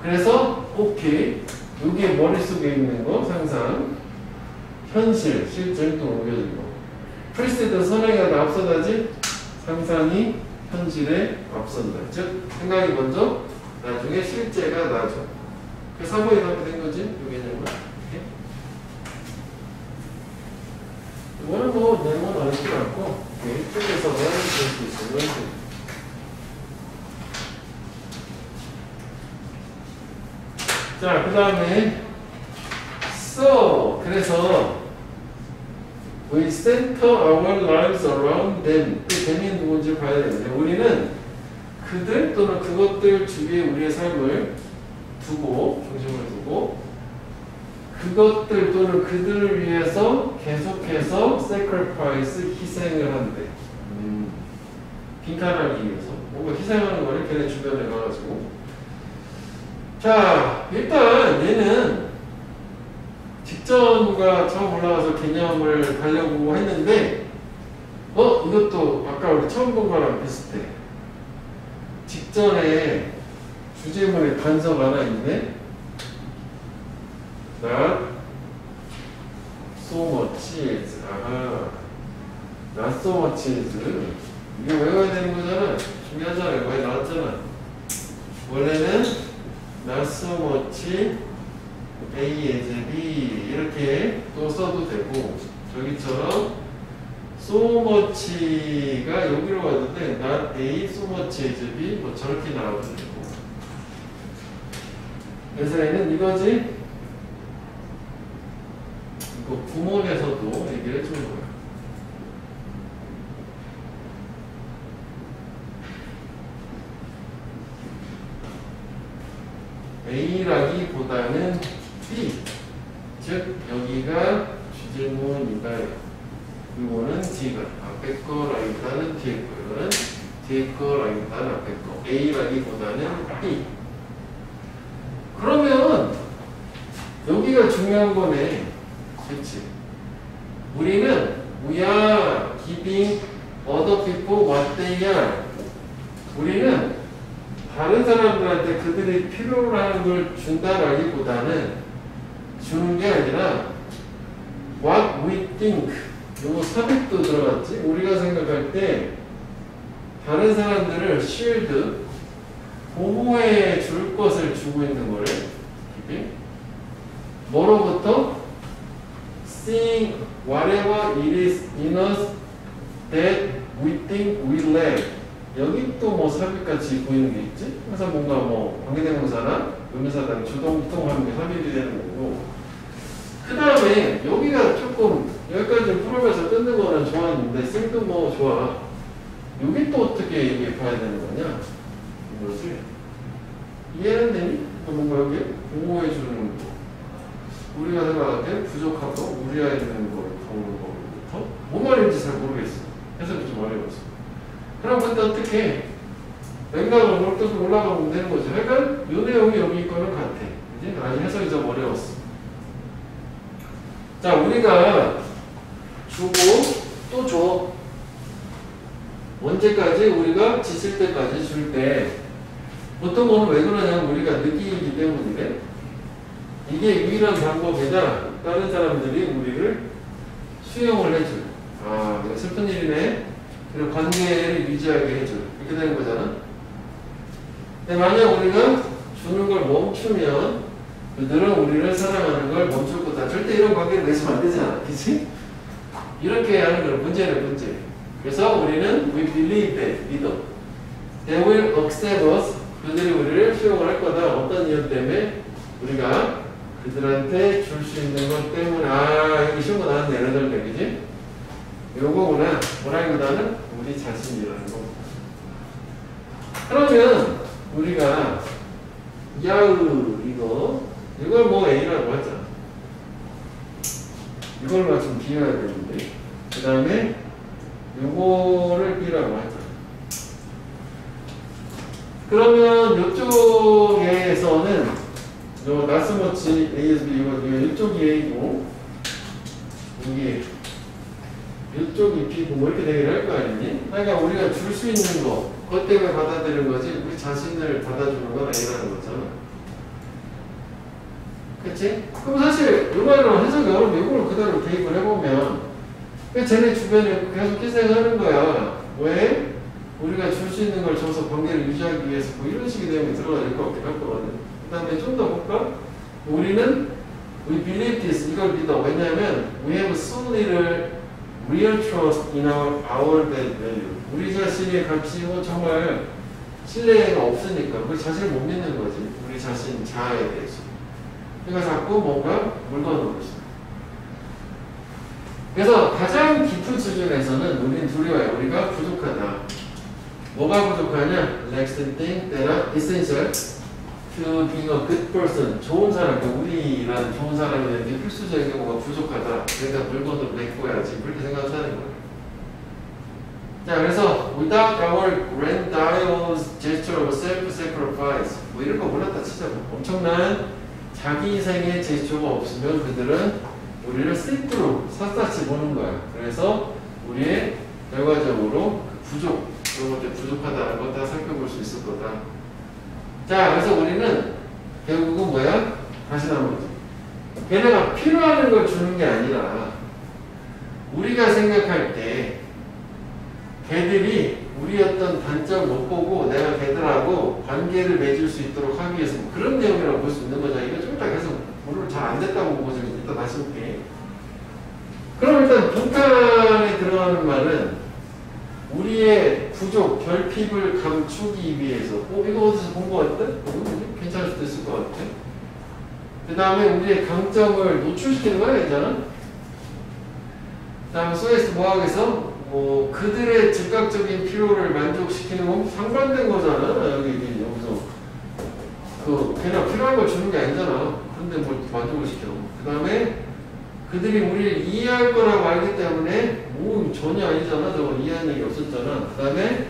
그래서 오케이, 여기에 머릿속에 있는 거 상상, 현실, 실제 행동을 옮겨주는 거. 프리스트 선행하다 앞서다지, 상상이 현실에 앞선다. 즉 생각이 먼저, 나중에 실제가 나죠. 그래서 3번이 이렇게 된 거지, 이 개념은. 이거는 뭐 내용은 어렵지 않고 이쪽에서만 볼 수 있으면 돼. 자, 그 다음에 so, 그래서 We center our lives around them. 그 them이 누군지 봐야 되는데 우리는 그들 또는 그것들 주위에 우리의 삶을 두고 중심을 두고 그것들 또는 그들을 위해서 계속해서 sacrifice 희생을 한대. 빈칸하기 위해서 뭔가 희생하는 거를 걔네 주변에 가가지고 자 일단 얘는 직전과 처음 올라가서 개념을 가려고 했는데 이것도 아까 우리 처음 본 거랑 비슷해. 직전에 주제문에 단서가 하나 있네. Not so much is. 아하. Not so much is. 이게 외워야 되는 거잖아. 중요하잖아. 이거 나왔잖아. 원래는 not so much A as B 이렇게 또 써도 되고 저기처럼 so much가 여기로 가도 돼. not A so much as B 뭐 저렇게 나와도 되고 그래서 얘는 이거지. 이거 구문에서도 얘기를 해주는 거야. A라기보다는 B. 즉 여기가 주제문인가요? 이거는 D가 앞에 거라기보다는 뒤에 거. 이거는 뒤에 거라기보다는 앞에 거. A라기보다는 B. 그러면 여기가 중요한 거네. 그렇지? 우리는 we are giving other people what they are. 우리는 다른 사람들한테 그들이 필요로 하는 걸 준다라기보다는 주는 게 아니라 what we think. 요거 삽입도 들어갔지? 우리가 생각할 때 다른 사람들을 shield, 보호해 줄 것을 주고 있는 거를 뭐로부터? Seeing whatever it is in us that we think we lack. 여기 또 뭐 삽입같이 보이는 게 있지? 그래서 뭔가 뭐 관계대명사나 의미사당 주동통하는 게 삽입이 되는 거고 그 다음에 여기가 조금 여기까지 풀어면서 뜯는 거는 좋았는데 쌤도 뭐 좋아. 여기 또 어떻게 얘기해 봐야 되는 거냐? 이거지. 이해는 되니? 뭔가 여기 보호해 주는 거. 우리가 생각할 때 부족한 거, 우리가 있는 거, 보는 거부터 뭔 말인지 잘 모르겠어. 해석이 좀 어려웠어. 그럼 근데 어떻게 맥락을 몰두서 올라가면 되는 거죠. 그러니까 이 내용이 여기 거는 같아. 그지? 아니 해석이 좀 어려웠어. 자, 우리가 주고 또 줘. 언제까지? 우리가 지칠 때까지 줄 때 보통 거는 왜 그러냐면 우리가 느끼기 때문인데 이게 유일한 방법이다. 다른 사람들이 우리를 수용을 해줘. 아, 이거 슬픈 일이네. 그리고 관계를 유지하게 해줘. 이렇게 되는 거잖아. 근데 만약 우리가 주는 걸 멈추면 그들은 우리를 사랑하는 걸 멈출 거다. 절대 이런 관계를 맺으면 안 되잖아. 그치? 이렇게 하는 건 문제는 문제. 그래서 우리는 we believe that, 믿어. They will accept us. 그들이 우리를 수용을 할 거다. 어떤 이유 때문에? 우리가 그들한테 줄 수 있는 것 때문에. 아, 여기 쉬운 거 나왔네. 예를 들면, 그지? 요거구나. 뭐라기보다는 우리 자신이라는 거. 그러면 우리가 야으 이걸 뭐 A라고 하자. 이걸로 좀 비워야 되는데 그 다음에 요거를 B라고 하자. 그러면 이쪽에서는 요 나스머치 ASB 이쪽이 A고 이게 이쪽이 B고 뭐 이렇게 되긴 할 거 아니니? 그러니까 우리가 줄 수 있는 거 그것 때문에 받아들이는 거지 우리 자신을 받아주는 건 A라는 거잖아. 그치? 그럼 사실 이거는 해석이 어려운데 이걸 그대로 대입을 해보면 쟤네 주변에 계속 희생하는 거야. 왜? 우리가 줄 수 있는 걸 줘서 관계를 유지하기 위해서 뭐 이런 식의 내용이 들어가야 될 것 같긴 할 거거든. 그 다음에 좀 더 볼까? 우리는 we believe this 이걸 믿어. 왜냐하면 we have so little real trust in our value. 우리 자신의 가치고 정말 신뢰가 없으니까 우리 자신을 못 믿는 거지. 우리 자신 자아에 대해서. 그러니까 자꾸 뭔가 물건으로 있어. 그래서 가장 깊은 수준에서는 우리는 둘이 와요. 우리가 부족하다. 뭐가 부족하냐? Lacks the thing that are essential to being a good person. 좋은 사람, 우리라는 좋은 사람이 되는 게 필수적인 뭐가 부족하다. 그러니까 물건으로 메꿔야지. 그렇게 생각하는 거예요. 자, 그래서 without our grandiose gesture of self-sacrifice 뭐 이런 거 몰랐다 치자. 엄청난 자기 희생의 제스처가 없으면 그들은 우리를 씹도록 샅샅이 보는 거야. 그래서 우리의 결과적으로 부족, 그런 것들 부족하다는 걸 다 살펴볼 수 있을 거다. 자, 그래서 우리는 결국은 뭐야? 다시 나오는 거지. 걔네가 필요하는 걸 주는 게 아니라 우리가 생각할 때 걔들이 우리 어떤 단점 못 보고 내가 걔들하고 관계를 맺을 수 있도록 하기 위해서 뭐 그런 내용이라고 볼 수 있는 거죠. 이거 좀 이따 계속 오늘 잘 안 됐다고 보고 좀 이따 다시 볼게. 그럼 일단 북한에 들어가는 말은 우리의 부족, 결핍을 감추기 위해서 이거 어디서 본 거 같아? 괜찮을 수도 있을 것 같아. 그 다음에 우리의 강점을 노출시키는 거야, 괜찮아? 그 다음에 소에스 모학에서 그들의 즉각적인 필요를 만족시키는 건 상반된 거잖아. 여기서 걔나 필요한 걸 주는 게 아니잖아. 근데 뭘 만족을 시켜. 그 다음에 그들이 우리를 이해할 거라고 알기 때문에 전혀 아니잖아. 저거 이해하는 얘기 없었잖아. 그 다음에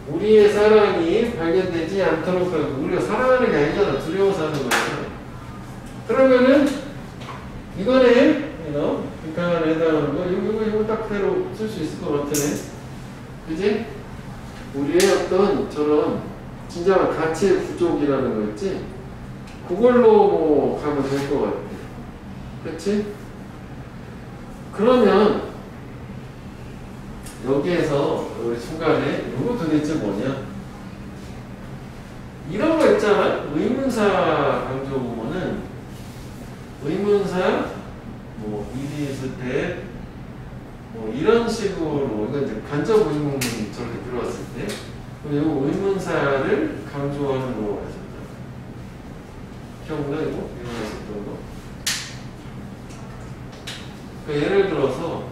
우리의 사랑이 발견되지 않도록 하고 우리가 사랑하는 게 아니잖아. 두려워서 하는 거잖아. 그러면은 이거네. 북한에 해당하는 거 이거 딱 그대로 쓸 수 있을 것 같으네. 그지? 우리의 어떤 저런 진정한 가치의 부족이라는 거 있지? 그걸로 가면 될 것 같아. 그치? 그러면 여기에서 우리 중간에 이거 도대체 뭐냐? 이런 거 있잖아. 의문사 강조 부분은 의문사 일이 있을 때 이런 식으로 이건 이제 간접 의문 저렇게 들어왔을 때 이 의문사를 강조하는 거가 있었다. 기억나 이거? 이거 있었던 거. 그러니까 예를 들어서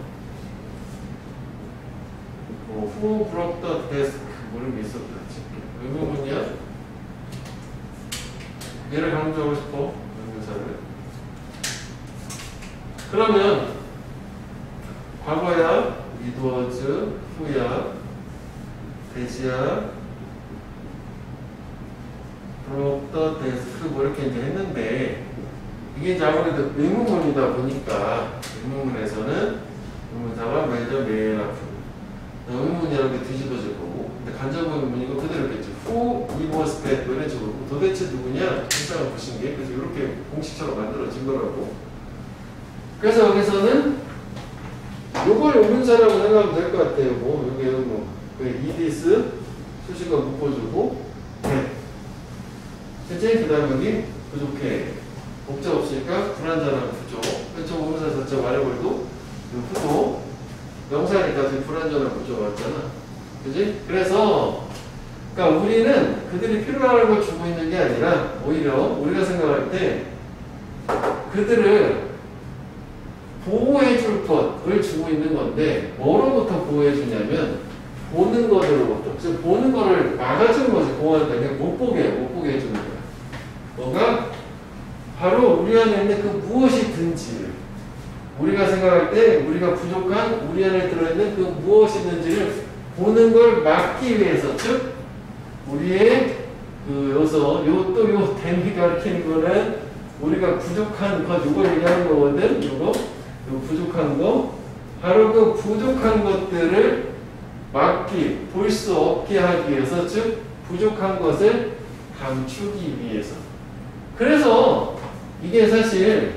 Who broke the desk? 이런 게 있었다. 의문문이야? 얘를 강조하고 싶어. 의문사를. 그러면 과거야, it was, who야, 대지야, broke the desk 뭐 이렇게 이제 했는데 이게 이제 아무래도 의문문이다 보니까 의문문에서는 의문사가 매저 맨 앞으로 의문문이라는 게 뒤집어질 거고 근데 간접 의문문이고 그대로 있겠죠. Who was that? 뭐 이런 식으로 도대체 누구냐? 일상을 보신 게 그래서 이렇게 공식처럼 만들어진 거라고. 그래서 여기서는 요걸 의문사라고 생각하면 될 것 같아요. 여기 이디스 수식어 묶어주고 그치? 그 다음에 여기 부족해. 목적 없으니까 불완전한 부족. 그쵸? 의문사 자체 말해버려도 후도 명사니까 되게 불완전한 부족가 왔잖아. 그치? 그래서 그러니까 우리는 그들이 필요한 걸 주고 있는 게 아니라 오히려 우리가 생각할 때 그들을 보호해 줄 것을 주고 있는 건데 뭐로부터 보호해 주냐면 보는 것으로부터. 그래서 보는 거를 막아주는 거지. 보호한다. 그냥 못 보게 해주는 거야. 뭐가? 바로 우리 안에 있는 그 무엇이든지 우리가 생각할 때 우리가 부족한 우리 안에 들어있는 그 무엇이든지를 보는 걸 막기 위해서 즉 우리의 여기서 요 댐이 가리키는 거는 우리가 부족한 것 요걸 얘기하는 거거든. 요 부족한 거 바로 그 부족한 것들을 막기 볼 수 없게 하기 위해서 즉 부족한 것을 감추기 위해서. 그래서 이게 사실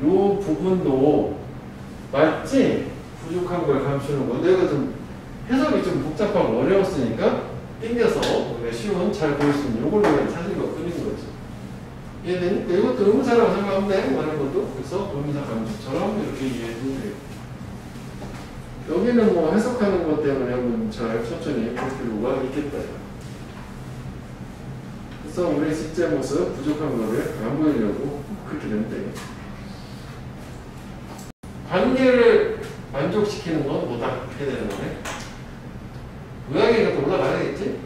요 부분도 맞지? 부족한 걸 감추는 거. 내가 좀 해석이 좀 복잡하고 어려웠으니까 땡겨서 쉬운 잘 보일 수 있는 요걸로 그냥 사진 거 그리는 거죠. 이해되니? 이것도 의문사라고 생각하면 돼. 많은 것도. 그래서 의문사 감추처럼 이렇게 이해해주면 돼요. 여기는 뭐 해석하는 것 때문에 한번 잘 천천히 볼 필요가 있겠다. 그래서 우리의 실제 모습, 부족한 거를 안 보이려고 그렇게 되면 돼요. 관계를 만족시키는 건 뭐다? 이렇게 되는 거네. 의학에 또 올라가야겠지?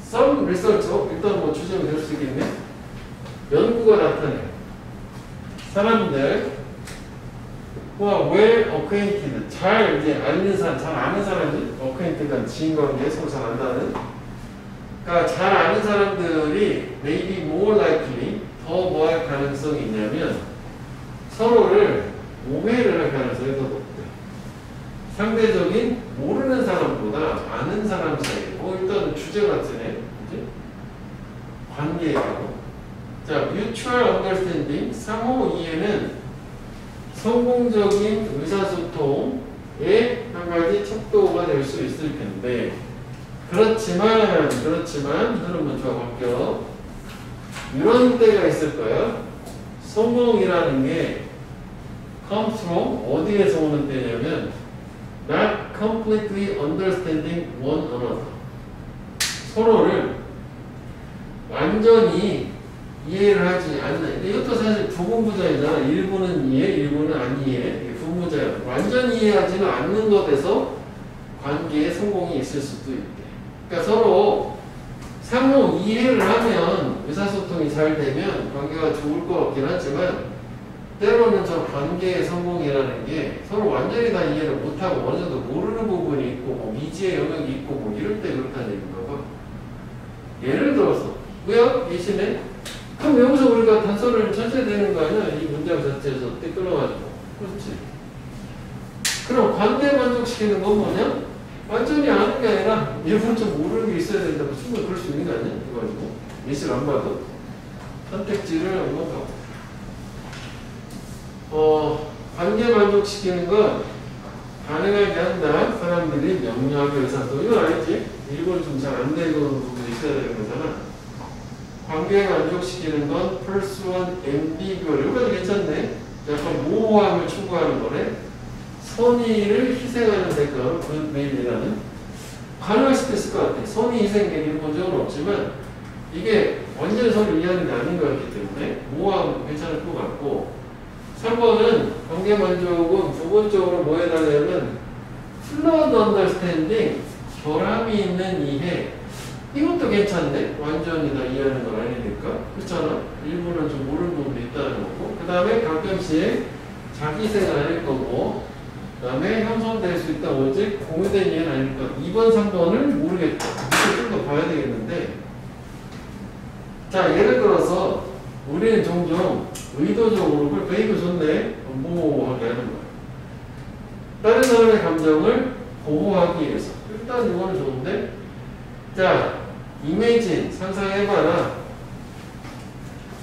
Some research, 일단 뭐 주제가 될 수 있겠네. 연구가 나타내. 사람들, who are well acquainted, 잘 이제 아는 사람, 잘 아는 사람들, acquainted가 지인관계, 서로 잘 안다는. 그러니까 잘 아는 사람들이 maybe more likely, 더 뭐 할 가능성이 있냐면 서로를 오해를 할 가능성이 더 높대. 상대적인 모르는 사람보다 아는 사람 사이. 일단 주제 같으네. 그지? 관계하고. 자, mutual understanding, 상호 이해는 성공적인 의사소통의 한 가지 척도가 될 수 있을 텐데, 그렇지만, 흐름은 좋아 바뀌어. 이런 때가 있을 거야. 성공이라는 게 comes from 어디에서 오는 때냐면 not completely understanding one another. 서로를 완전히 이해를 하지 않는. 이것도 사실 부분부자이잖아. 일부는 이해, 일부는 안 이해. 이게 부분부자야. 완전히 이해하지는 않는 것에서 관계에 성공이 있을 수도 있대. 그러니까 서로 상호 이해를 하면 의사소통이 잘 되면 관계가 좋을 것 같긴 하지만 때로는 저 관계의 성공이라는 게 서로 완전히 다 이해를 못하고 어느 정도 모르는 부분이 있고 뭐 미지의 영역이 있고 뭐 이럴 때 그렇다는 얘기인가 봐. 예를 들어서 뭐야? 예시네? 그럼 여기서 우리가 단서를 찾아야 되는 거 아니야? 이 문장 자체에서 어떻게 끊어가지고. 그렇지. 그럼 관계 만족시키는 건 뭐냐? 완전히 아는 게 아니라 일부러 좀 모르는 게 있어야 된다고 충분히 그럴 수 있는 거 아니야? 이거 가지고 예시를 안 봐도 선택지를 한번 봐. 관계 만족시키는 건 가능하게 한다. 사람들이 명료하게 의사소통. 이건 아니지. 일부러 좀 잘 안 되는 부분이 있어야 되는 거잖아. 관계 만족시키는 건 pursuant ambiguous. 이거까지 괜찮네. 약간 모호함을 추구하는 거네. 선의를 희생하는 대가로 그 메일이라는. 가능할 수도 있을 것 같아. 선의 희생 얘기를 본 적은 없지만 이게 완전히 서로 이해하는 게 아닌 것 같기 때문에 모호함 괜찮을 것 같고. 3번은 관계 만족은 부분적으로 뭐 해달라면 fluid understanding, 결함이 있는 이해. 이것도 괜찮네. 완전히 다 이해하는 건 아니니까. 그렇잖아. 일부는 좀 모르는 부분도 있다는 거고. 그 다음에 가끔씩 자기생은 아닐 거고. 그 다음에 형성될 수 있다. 오직 공유된 이해는 아닐 거. 2번, 3번을 모르겠다. 이거 좀 더 봐야 되겠는데. 자, 예를 들어서 우리는 종종 의도적으로 그걸 베이크 좋네. 모호하게 하는 거야. 다른 사람의 감정을 보호하기 위해서. 일단 이거는 좋은데. 자, imagine 상상해봐라.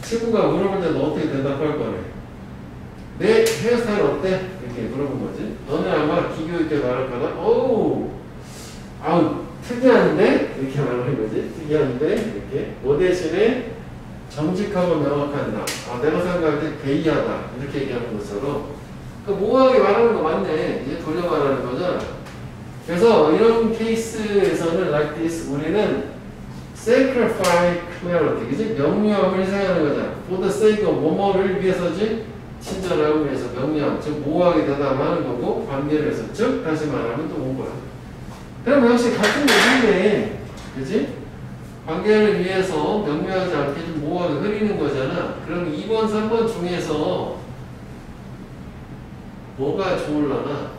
친구가 물어볼 때 너 어떻게 대답할 거래? 내 헤어스타일 어때? 이렇게 물어본 거지. 너는 아마 기교 있게 말할 거다. 어우, 아우, 특이한데? 이렇게 말하는 거지. 특이한데? 이렇게. 뭐 대신에 정직하고 명확한 나. 아, 내가 생각할 때 괴이하다. 이렇게 얘기하는 것처럼. 그 모호하게 말하는 거 맞네. 이제 돌려 말하는 거잖아. 그래서 이런 케이스에서는 like this 우리는 sacrifice clarity, 그지? 명료함을 희생하는 거잖아. for the sake of 뭐뭐를 위해서지? 친절함을 위해서 명료함, 즉 모호하게 대답하는 거고 관계를 해서 즉 다시 말하면 또 온 거야. 그럼 역시 같은 얘기인데, 그지? 관계를 위해서 명료하지 않게 좀 모호하게 흐리는 거잖아. 그럼 2번, 3번 중에서 뭐가 좋을라나?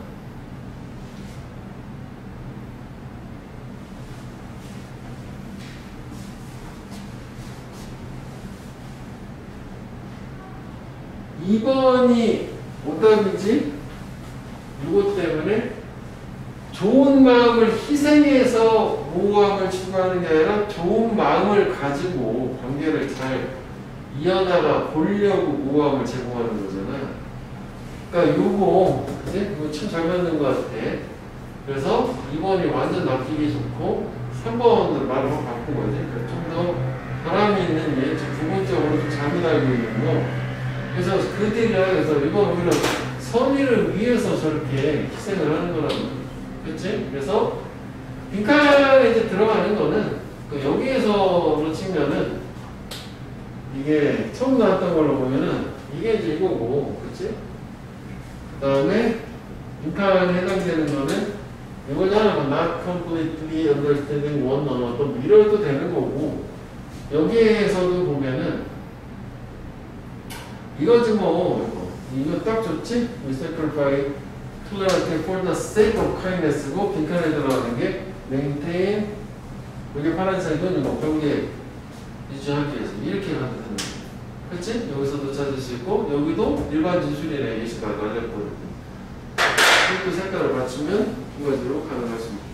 (2번이) 오답이지? 이것 때문에 좋은 마음을 희생해서 모호함을 추구하는 게 아니라 좋은 마음을 가지고 관계를 잘 이어나가 보려고 모호함을 제공하는 거잖아. 그러니까 요거, 그치? 이거 참 잘 맞는 것 같아. 그래서 2번이 완전 낚이기 좋고 3번으로 말을 확 바꾼 거지. 그러니까 좀 더 바람이 있는 예, 좀 부분적으로 좀 잘못 알고 있는 거. 그래서 그들이라 이번 오히려 선의를 위해서 저렇게 희생을 하는 거라고. 그치? 그래서 빈칸에 이제 들어가는 거는 그 여기에서 치면은 이게 처음 나왔던 걸로 보면은 이게 이제 이거고, 그치? 그 다음에 빈칸에 해당되는 거는 이거잖아. not completely understanding one 언어. 또 이래도 되는 거고, 여기에서도 보면은 이거지 뭐. 이거 딱 좋지? We sacrifice tolerance for the sake of kindness고, 빈칸에 들어가는 게 maintain, 여기 파란색은 이거 경계 유지하기 위해서 이렇게 하면 되는 거야. 그치? 여기서도 찾을 수 있고, 여기도 일반 진술이네. 예시가 알렸거든요. 이렇게 색깔을 맞추면 두 가지로 가능할 수 있다.